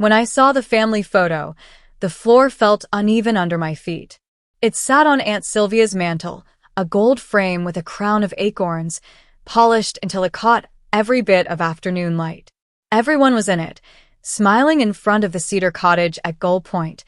When I saw the family photo, the floor felt uneven under my feet. It sat on Aunt Sylvia's mantel, a gold frame with a crown of acorns, polished until it caught every bit of afternoon light. Everyone was in it, smiling in front of the cedar cottage at Gull Point,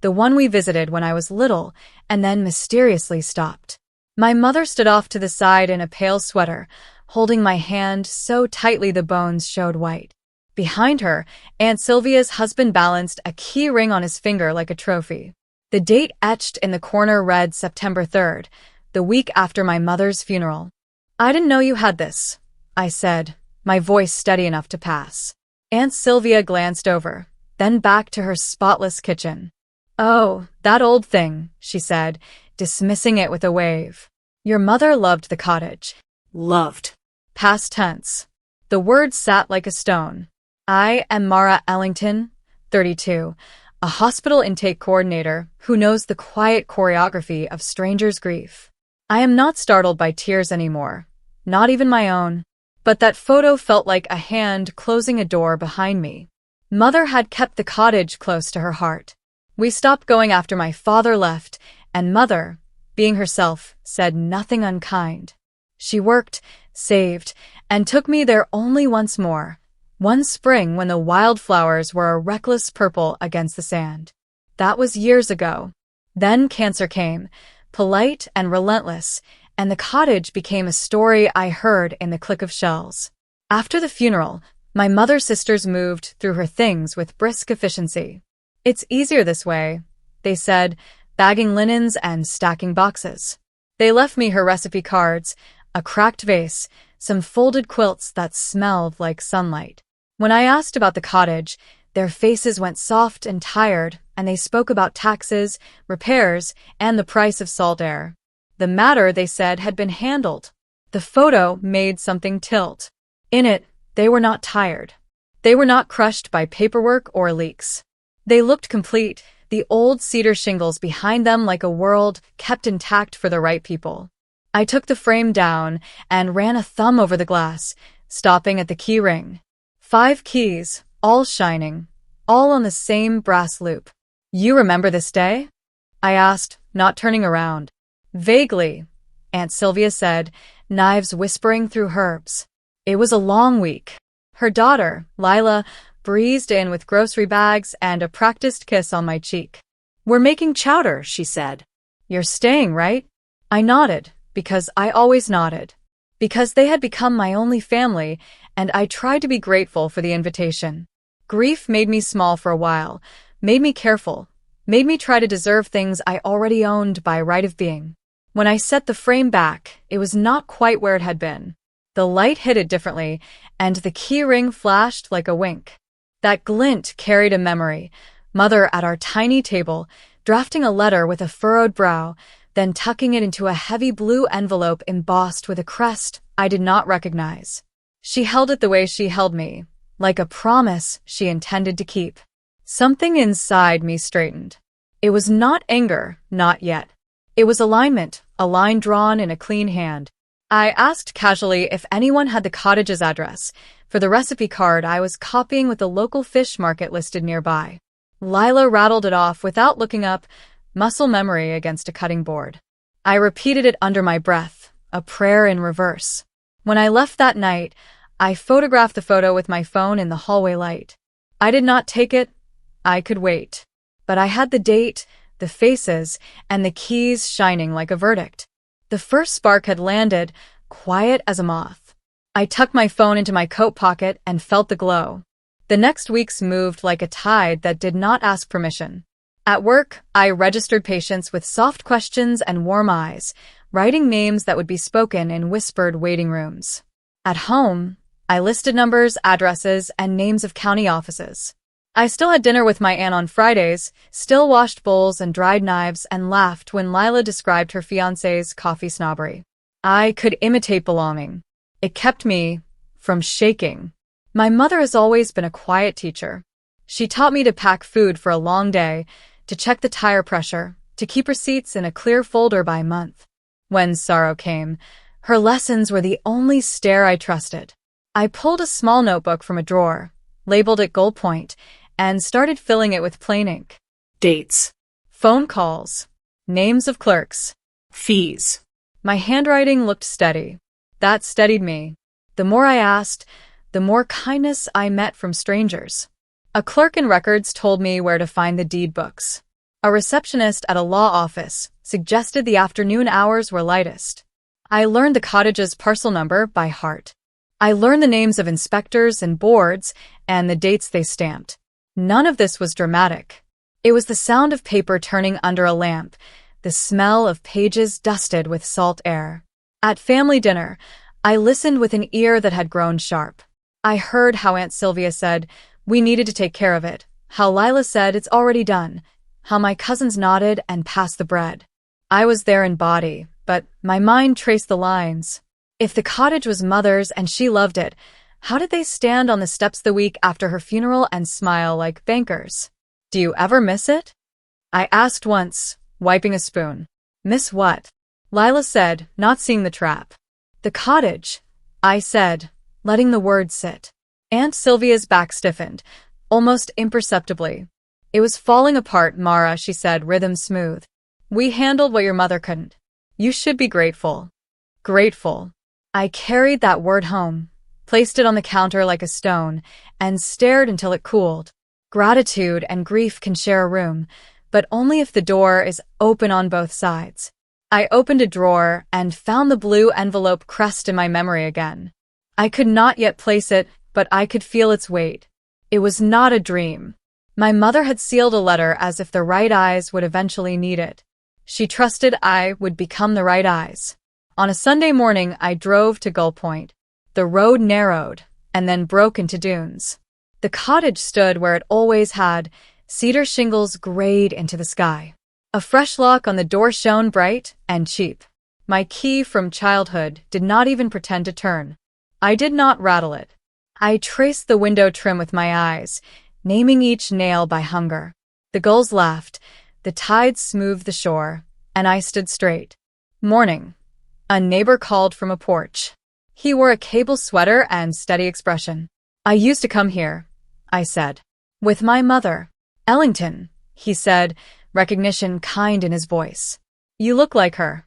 the one we visited when I was little, and then mysteriously stopped. My mother stood off to the side in a pale sweater, holding my hand so tightly the bones showed white. Behind her, Aunt Sylvia's husband balanced a key ring on his finger like a trophy. The date etched in the corner read September 3rd, the week after my mother's funeral. "I didn't know you had this," I said, my voice steady enough to pass. Aunt Sylvia glanced over, then back to her spotless kitchen. "Oh, that old thing," she said, dismissing it with a wave. "Your mother loved the cottage." Loved. Past tense. The word sat like a stone. I am Mara Ellington, 32, a hospital intake coordinator who knows the quiet choreography of strangers' grief. I am not startled by tears anymore, not even my own. But that photo felt like a hand closing a door behind me. Mother had kept the cottage close to her heart. We stopped going after my father left, and Mother, being herself, said nothing unkind. She worked, saved, and took me there only once more. One spring when the wildflowers were a reckless purple against the sand. That was years ago. Then cancer came, polite and relentless, and the cottage became a story I heard in the click of shells. After the funeral, my mother's sisters moved through her things with brisk efficiency. "It's easier this way," they said, bagging linens and stacking boxes. They left me her recipe cards, a cracked vase, some folded quilts that smelled like sunlight. When I asked about the cottage, their faces went soft and tired, and they spoke about taxes, repairs, and the price of salt air. The matter, they said, had been handled. The photo made something tilt. In it, they were not tired. They were not crushed by paperwork or leaks. They looked complete, the old cedar shingles behind them like a world kept intact for the right people. I took the frame down and ran a thumb over the glass, stopping at the key ring. 5 keys, all shining, all on the same brass loop. "You remember this day?" I asked, not turning around. "Vaguely," Aunt Sylvia said, knives whispering through herbs. "It was a long week." Her daughter, Lila, breezed in with grocery bags and a practiced kiss on my cheek. "We're making chowder," she said. "You're staying, right?" I nodded, because I always nodded. Because they had become my only family, and I tried to be grateful for the invitation. Grief made me small for a while, made me careful, made me try to deserve things I already owned by right of being. When I set the frame back, it was not quite where it had been. The light hit it differently, and the key ring flashed like a wink. That glint carried a memory. Mother at our tiny table, drafting a letter with a furrowed brow, then tucking it into a heavy blue envelope embossed with a crest I did not recognize. She held it the way she held me, like a promise she intended to keep. Something inside me straightened. It was not anger, not yet. It was alignment, a line drawn in a clean hand. I asked casually if anyone had the cottage's address. For the recipe card I was copying with the local fish market listed nearby. Lila rattled it off without looking up, muscle memory against a cutting board. I repeated it under my breath, a prayer in reverse. When I left that night, I photographed the photo with my phone in the hallway light. I did not take it. I could wait. But I had the date, the faces, and the keys shining like a verdict. The first spark had landed, quiet as a moth. I tucked my phone into my coat pocket and felt the glow. The next weeks moved like a tide that did not ask permission. At work, I registered patients with soft questions and warm eyes, writing names that would be spoken in whispered waiting rooms. At home, I listed numbers, addresses, and names of county offices. I still had dinner with my aunt on Fridays, still washed bowls and dried knives, and laughed when Lila described her fiancé's coffee snobbery. I could imitate belonging. It kept me from shaking. My mother has always been a quiet teacher. She taught me to pack food for a long day, to check the tire pressure, to keep receipts in a clear folder by month. When sorrow came, her lessons were the only stare I trusted. I pulled a small notebook from a drawer, labeled it Goal Point, and started filling it with plain ink. Dates. Phone calls. Names of clerks. Fees. My handwriting looked steady. That steadied me. The more I asked, the more kindness I met from strangers. A clerk in records told me where to find the deed books. A receptionist at a law office suggested the afternoon hours were lightest. I learned the cottage's parcel number by heart. I learned the names of inspectors and boards and the dates they stamped. None of this was dramatic. It was the sound of paper turning under a lamp, the smell of pages dusted with salt air. At family dinner, I listened with an ear that had grown sharp. I heard how Aunt Sylvia said, "We needed to take care of it," how Lila said, "It's already done," how my cousins nodded and passed the bread. I was there in body, but my mind traced the lines. If the cottage was Mother's and she loved it, how did they stand on the steps the week after her funeral and smile like bankers? "Do you ever miss it?" I asked once, wiping a spoon. "Miss what?" Lila said, not seeing the trap. "The cottage," I said, letting the words sit. Aunt Sylvia's back stiffened, almost imperceptibly. "It was falling apart, Mara," she said, rhythm smooth. "We handled what your mother couldn't. You should be grateful." Grateful. I carried that word home, placed it on the counter like a stone, and stared until it cooled. Gratitude and grief can share a room, but only if the door is open on both sides. I opened a drawer and found the blue envelope crest in my memory again. I could not yet place it, but I could feel its weight. It was not a dream. My mother had sealed a letter as if the right eyes would eventually need it. She trusted I would become the right eyes. On a Sunday morning, I drove to Gull Point. The road narrowed and then broke into dunes. The cottage stood where it always had, cedar shingles grayed into the sky. A fresh lock on the door shone bright and cheap. My key from childhood did not even pretend to turn. I did not rattle it. I traced the window trim with my eyes, naming each nail by hunger. The gulls laughed, the tides smoothed the shore, and I stood straight. Morning. A neighbor called from a porch. He wore a cable sweater and steady expression. "I used to come here," I said. "With my mother." "Ellington," he said, recognition kind in his voice. "You look like her."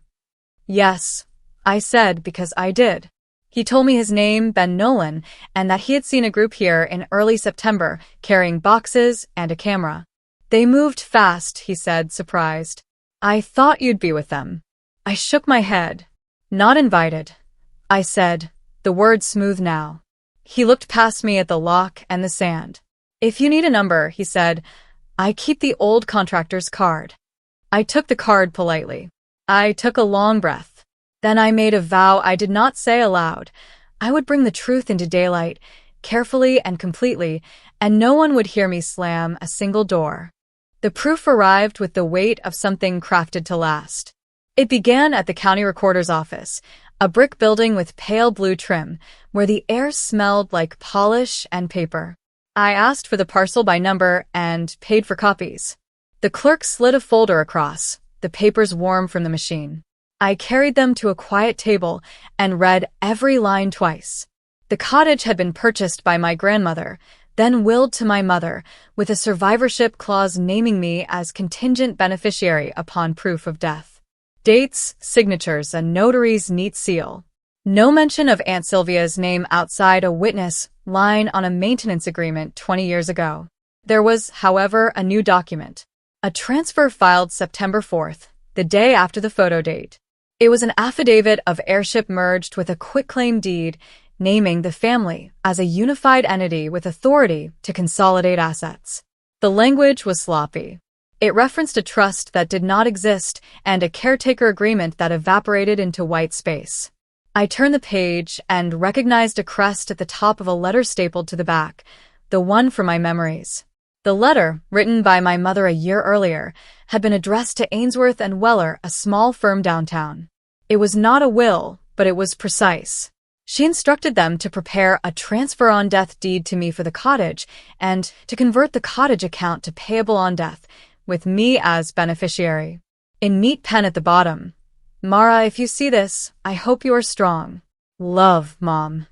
"Yes," I said, because I did. He told me his name, Ben Nolan, and that he had seen a group here in early September carrying boxes and a camera. "They moved fast," he said, surprised. "I thought you'd be with them." I shook my head. "Not invited," I said, the words smooth now. He looked past me at the lock and the sand. "If you need a number," he said, "I keep the old contractor's card." I took the card politely. I took a long breath. Then I made a vow I did not say aloud. I would bring the truth into daylight, carefully and completely, and no one would hear me slam a single door. The proof arrived with the weight of something crafted to last. It began at the county recorder's office, a brick building with pale blue trim, where the air smelled like polish and paper. I asked for the parcel by number and paid for copies. The clerk slid a folder across, the papers warm from the machine. I carried them to a quiet table and read every line twice. The cottage had been purchased by my grandmother, then willed to my mother, with a survivorship clause naming me as contingent beneficiary upon proof of death. Dates, signatures, a notary's neat seal. No mention of Aunt Sylvia's name outside a witness line on a maintenance agreement 20 years ago. There was, however, a new document. A transfer filed September 4th, the day after the photo date. It was an affidavit of heirship merged with a quitclaim deed, naming the family as a unified entity with authority to consolidate assets. The language was sloppy. It referenced a trust that did not exist and a caretaker agreement that evaporated into white space. I turned the page and recognized a crest at the top of a letter stapled to the back, the one from my memories. The letter, written by my mother a year earlier, had been addressed to Ainsworth and Weller, a small firm downtown. It was not a will, but it was precise. She instructed them to prepare a transfer-on-death deed to me for the cottage and to convert the cottage account to payable on death, with me as beneficiary. In neat pen at the bottom, "Mara, if you see this, I hope you are strong. Love, Mom."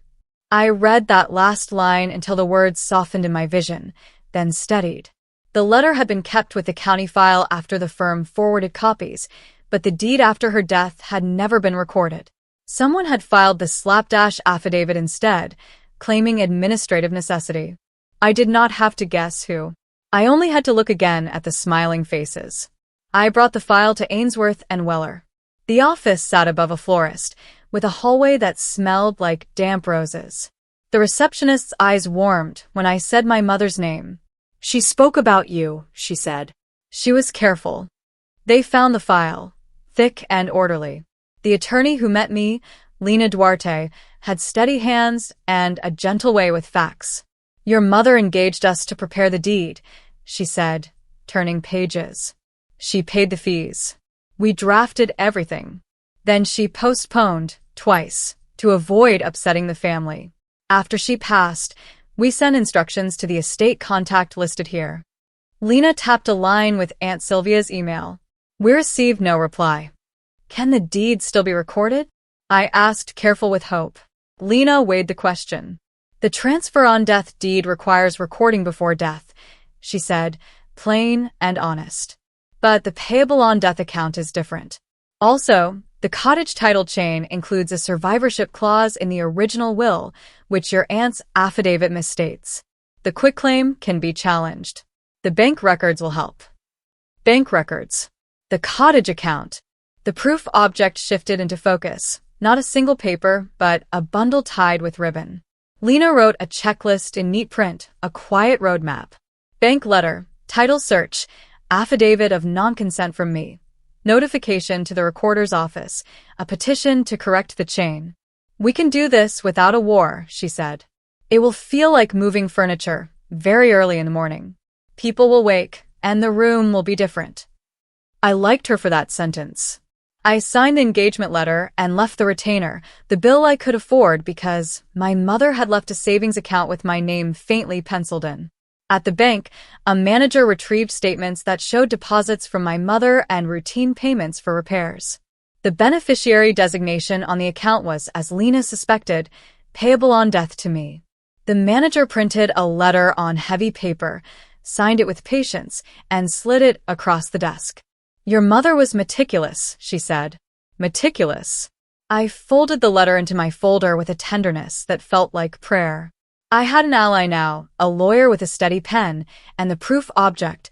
I read that last line until the words softened in my vision, then steadied. The letter had been kept with the county file after the firm forwarded copies, but the deed after her death had never been recorded. Someone had filed the slapdash affidavit instead, claiming administrative necessity. I did not have to guess who. I only had to look again at the smiling faces. I brought the file to Ainsworth and Weller. The office sat above a florist, with a hallway that smelled like damp roses. The receptionist's eyes warmed when I said my mother's name. She spoke about you, she said. She was careful. They found the file, thick and orderly. The attorney who met me, Lena Duarte, had steady hands and a gentle way with facts. Your mother engaged us to prepare the deed, she said, turning pages. She paid the fees. We drafted everything. Then she postponed, twice, to avoid upsetting the family. After she passed, we sent instructions to the estate contact listed here. Lena tapped a line with Aunt Sylvia's email. We received no reply. Can the deed still be recorded? I asked, careful with hope. Lena weighed the question. The transfer on death deed requires recording before death, she said, plain and honest. But the payable on death account is different. Also, the cottage title chain includes a survivorship clause in the original will, which your aunt's affidavit misstates. The quitclaim can be challenged. The bank records will help. Bank records. The cottage account. The proof object shifted into focus, not a single paper, but a bundle tied with ribbon. Lena wrote a checklist in neat print, a quiet roadmap. Bank letter, title search, affidavit of non-consent from me. Notification to the recorder's office, a petition to correct the chain. We can do this without a war, she said. It will feel like moving furniture, very early in the morning. People will wake, and the room will be different. I liked her for that sentence. I signed the engagement letter and left the retainer, the bill I could afford because my mother had left a savings account with my name faintly penciled in. At the bank, a manager retrieved statements that showed deposits from my mother and routine payments for repairs. The beneficiary designation on the account was, as Lena suspected, payable on death to me. The manager printed a letter on heavy paper, signed it with patience, and slid it across the desk. Your mother was meticulous, she said. Meticulous. I folded the letter into my folder with a tenderness that felt like prayer. I had an ally now, a lawyer with a steady pen, and the proof object,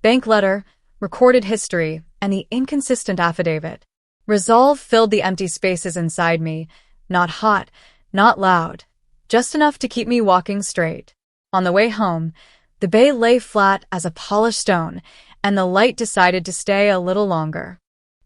bank letter, recorded history, and the inconsistent affidavit. Resolve filled the empty spaces inside me, not hot, not loud, just enough to keep me walking straight. On the way home, the bay lay flat as a polished stone, and the light decided to stay a little longer.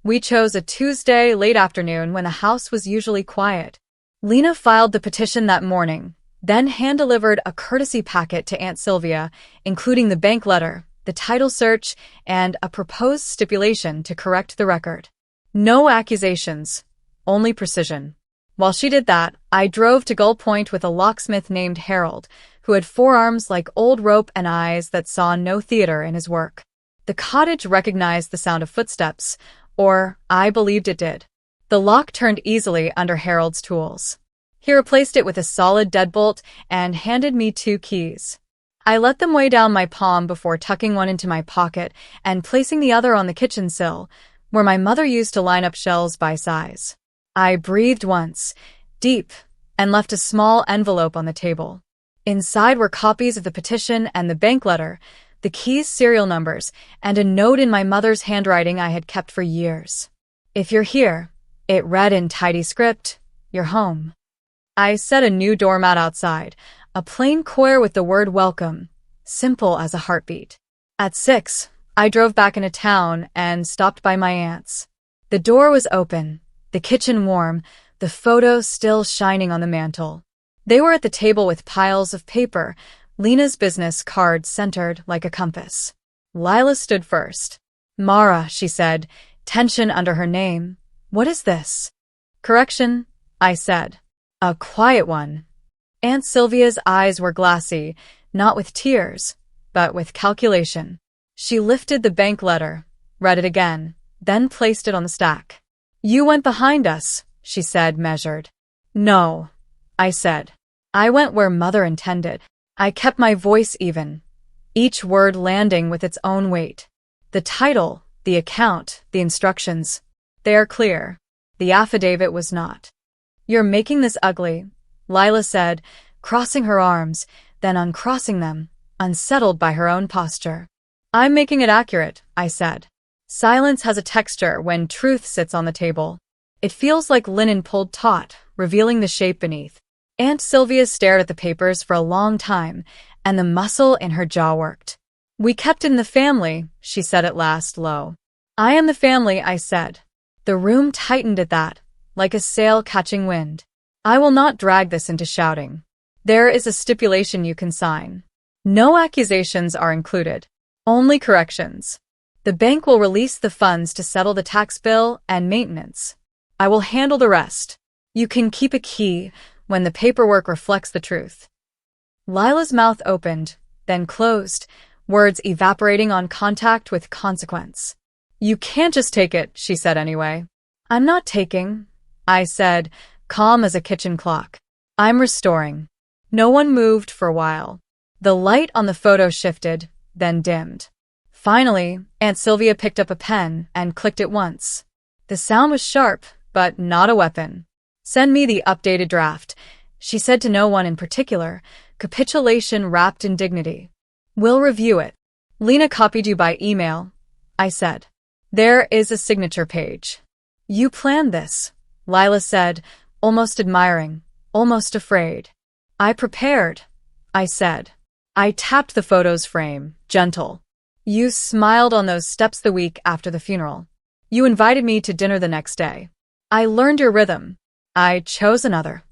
We chose a Tuesday late afternoon when the house was usually quiet. Lena filed the petition that morning, then hand-delivered a courtesy packet to Aunt Sylvia, including the bank letter, the title search, and a proposed stipulation to correct the record. No accusations, only precision. While she did that, I drove to Gull Point with a locksmith named Harold, who had forearms like old rope and eyes that saw no theater in his work. The cottage recognized the sound of footsteps, or I believed it did. The lock turned easily under Harold's tools. He replaced it with a solid deadbolt and handed me 2 keys. I let them weigh down my palm before tucking one into my pocket and placing the other on the kitchen sill, where my mother used to line up shelves by size. I breathed once, deep, and left a small envelope on the table. Inside were copies of the petition and the bank letter, the keys' serial numbers, and a note in my mother's handwriting I had kept for years. If you're here, it read in tidy script, you're home. I set a new doormat outside, a plain coir with the word welcome, simple as a heartbeat. At 6, I drove back into town and stopped by my aunt's. The door was open, the kitchen warm, the photo still shining on the mantel. They were at the table with piles of paper, Lena's business card centered like a compass. Lila stood first. Mara, she said, tension under her name. What is this? Correction, I said. A quiet one. Aunt Sylvia's eyes were glassy, not with tears, but with calculation. She lifted the bank letter, read it again, then placed it on the stack. You went behind us, she said, measured. No, I said. I went where Mother intended. I kept my voice even. each word landing with its own weight. The title, the account, the instructions, they are clear. The affidavit was not. "You're making this ugly," Lila said, crossing her arms, then uncrossing them, unsettled by her own posture. "I'm making it accurate," I said. Silence has a texture when truth sits on the table. It feels like linen pulled taut, revealing the shape beneath. Aunt Sylvia stared at the papers for a long time, and the muscle in her jaw worked. "We kept it in the family," she said at last, low. "I am the family," I said. The room tightened at that, like a sail catching wind. "I will not drag this into shouting. There is a stipulation you can sign. No accusations are included. Only corrections. The bank will release the funds to settle the tax bill and maintenance. I will handle the rest. You can keep a key when the paperwork reflects the truth." Lila's mouth opened, then closed, words evaporating on contact with consequence. "You can't just take it," she said anyway. "I'm not taking," I said, calm as a kitchen clock. "I'm restoring." No one moved for a while. The light on the photo shifted, then dimmed. Finally, Aunt Sylvia picked up a pen and clicked it once. The sound was sharp, but not a weapon. "Send me the updated draft," she said to no one in particular, capitulation wrapped in dignity. "We'll review it." "Lena copied you by email," I said. "There is a signature page." "You planned this," Lila said, almost admiring, almost afraid. "I prepared," I said. I tapped the photo's frame, gentle. "You smiled on those steps the week after the funeral. You invited me to dinner the next day. I learned your rhythm. I chose another."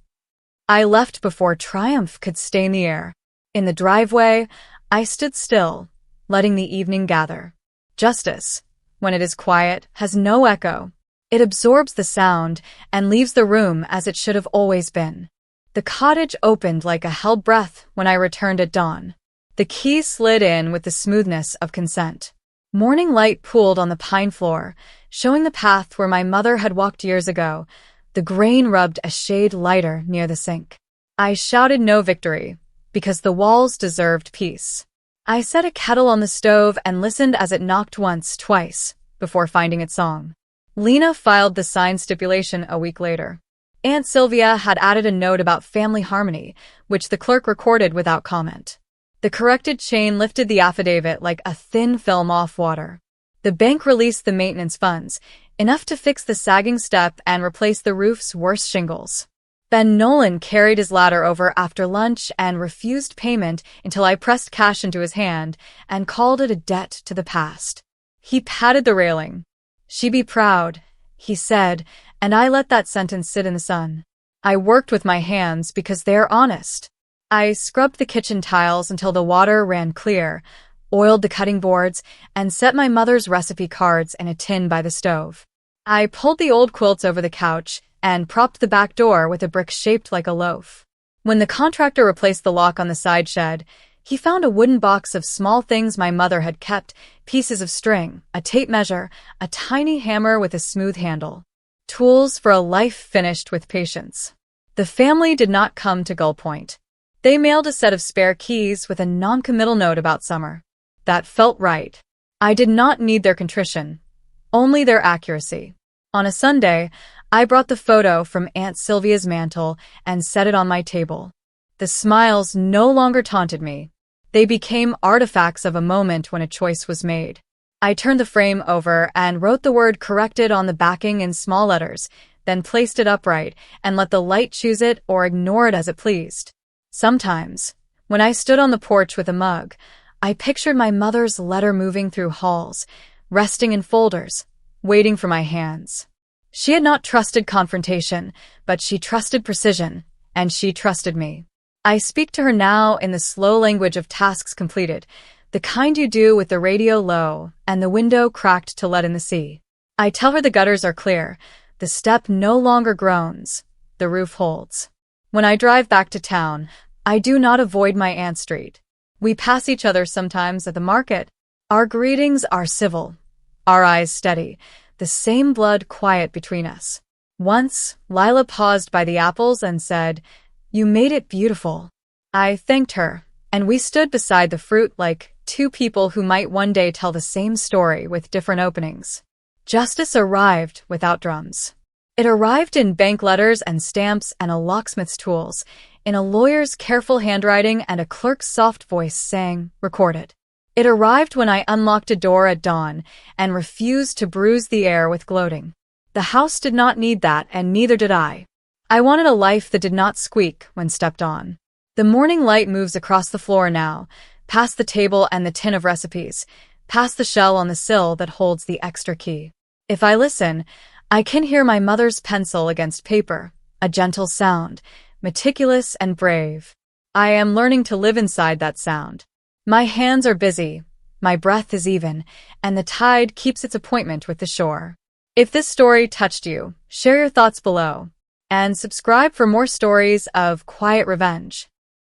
I left before triumph could stain the air. In the driveway, I stood still, letting the evening gather. Justice, when it is quiet, has no echo. It absorbs the sound and leaves the room as it should have always been. The cottage opened like a held breath when I returned at dawn. The key slid in with the smoothness of consent. Morning light pooled on the pine floor, showing the path where my mother had walked years ago. The grain rubbed a shade lighter near the sink. I shouted no victory, because the walls deserved peace. I set a kettle on the stove and listened as it knocked once, twice, before finding its song. Lena filed the signed stipulation a week later. Aunt Sylvia had added a note about family harmony, which the clerk recorded without comment. The corrected chain lifted the affidavit like a thin film off water. The bank released the maintenance funds, enough to fix the sagging step and replace the roof's worst shingles. Ben Nolan carried his ladder over after lunch and refused payment until I pressed cash into his hand and called it a debt to the past. He patted the railing. "She be proud," he said, and I let that sentence sit in the sun. I worked with my hands because they're honest. I scrubbed the kitchen tiles until the water ran clear, oiled the cutting boards, and set my mother's recipe cards in a tin by the stove. I pulled the old quilts over the couch and propped the back door with a brick shaped like a loaf. When the contractor replaced the lock on the side shed, he found a wooden box of small things my mother had kept, pieces of string, a tape measure, a tiny hammer with a smooth handle. Tools for a life finished with patience. The family did not come to Gull Point. They mailed a set of spare keys with a non-committal note about summer. That felt right. I did not need their contrition, only their accuracy. On a Sunday, I brought the photo from Aunt Sylvia's mantel and set it on my table. The smiles no longer taunted me. They became artifacts of a moment when a choice was made. I turned the frame over and wrote the word corrected on the backing in small letters, then placed it upright and let the light choose it or ignore it as it pleased. Sometimes, when I stood on the porch with a mug, I pictured my mother's letter moving through halls, resting in folders, waiting for my hands. She had not trusted confrontation, but she trusted precision, and she trusted me. I speak to her now in the slow language of tasks completed, the kind you do with the radio low and the window cracked to let in the sea. I tell her the gutters are clear, the step no longer groans, the roof holds. When I drive back to town, I do not avoid my aunt's street. We pass each other sometimes at the market. Our greetings are civil, our eyes steady, the same blood quiet between us. Once, Lila paused by the apples and said, "You made it beautiful." I thanked her, and we stood beside the fruit like two people who might one day tell the same story with different openings. Justice arrived without drums. It arrived in bank letters and stamps and a locksmith's tools, in a lawyer's careful handwriting and a clerk's soft voice saying, "Recorded." It arrived when I unlocked a door at dawn and refused to bruise the air with gloating. The house did not need that, and neither did I. I wanted a life that did not squeak when stepped on. The morning light moves across the floor now, past the table and the tin of recipes, past the shell on the sill that holds the extra key. If I listen, I can hear my mother's pencil against paper, a gentle sound, meticulous and brave. I am learning to live inside that sound. My hands are busy, my breath is even, and the tide keeps its appointment with the shore. If this story touched you, share your thoughts below, and subscribe for more stories of quiet revenge.